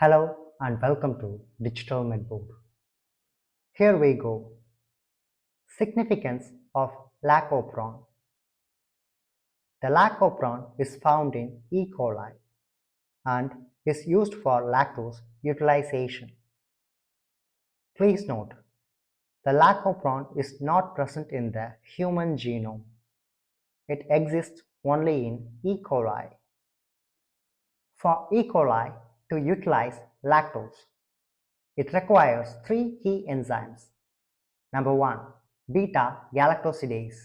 Hello and welcome to Digital Medboard. Here we go. Significance of LAC OPERON. The LAC OPERON is found in E. coli and is used for lactose utilization. Please note, the LAC OPERON is not present in the human genome. It exists only in E. coli. For E. coli to utilize lactose, it requires three key enzymes. Number 1, β-galactosidase.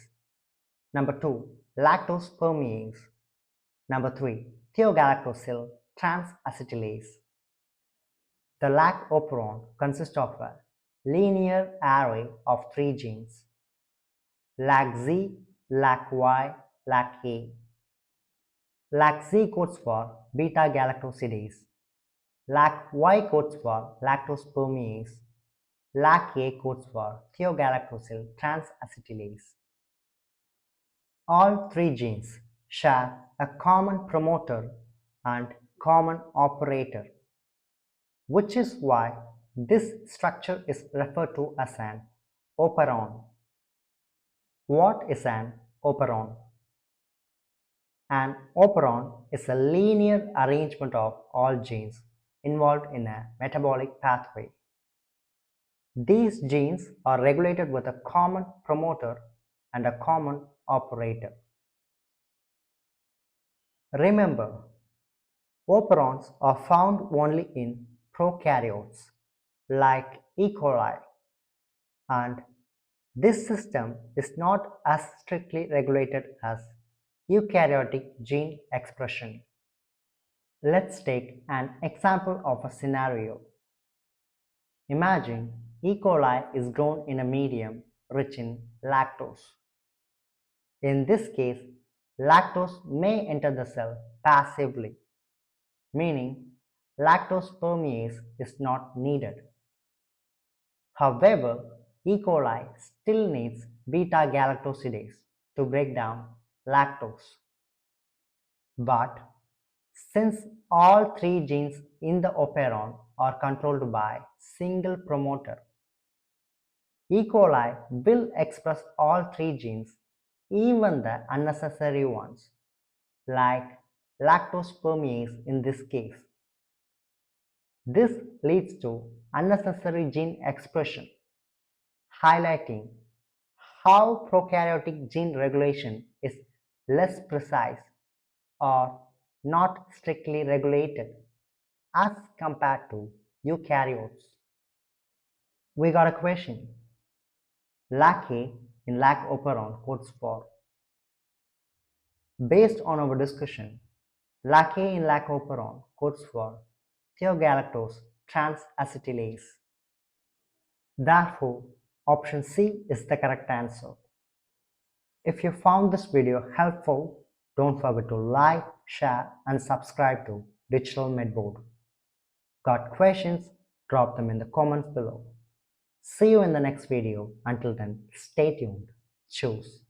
Number 2, lactose permease. Number 3, Thiogalactoside transacetylase. The LAC OPERON consists of a linear array of three genes: LacZ, LacY, LacA. LacZ codes for beta-galactosidase. LacY codes for lactose permease. LacA codes for Thiogalactoside transacetylase. All three genes share a common promoter and common operator, which is why this structure is referred to as an operon. What is an operon? An operon is a linear arrangement of all genes involved in a metabolic pathway. These genes are regulated with a common promoter and a common operator. Remember, operons are found only in prokaryotes like E. coli, and this system is not as strictly regulated as eukaryotic gene expression. Let's take an example of a scenario. Imagine E. coli is grown in a medium rich in lactose. In this case, lactose may enter the cell passively, meaning lactose permease is not needed. However, E. coli still needs beta-galactosidase to break down lactose. But since all three genes in the operon are controlled by single promoter, E. coli will express all three genes, even the unnecessary ones, like lactose permease in this case. This leads to unnecessary gene expression, highlighting how prokaryotic gene regulation is less precise or not strictly regulated as compared to eukaryotes. We got a question. LacA in LAC OPERON codes for. Based on our discussion, LacA in LAC OPERON codes for Thiogalactose transacetylase. Therefore, option C is the correct answer. If you found this video helpful, don't forget to like, share and subscribe to Digital Medboard. Got questions? Drop them in the comments below. See you in the next video. Until then, stay tuned. Choose.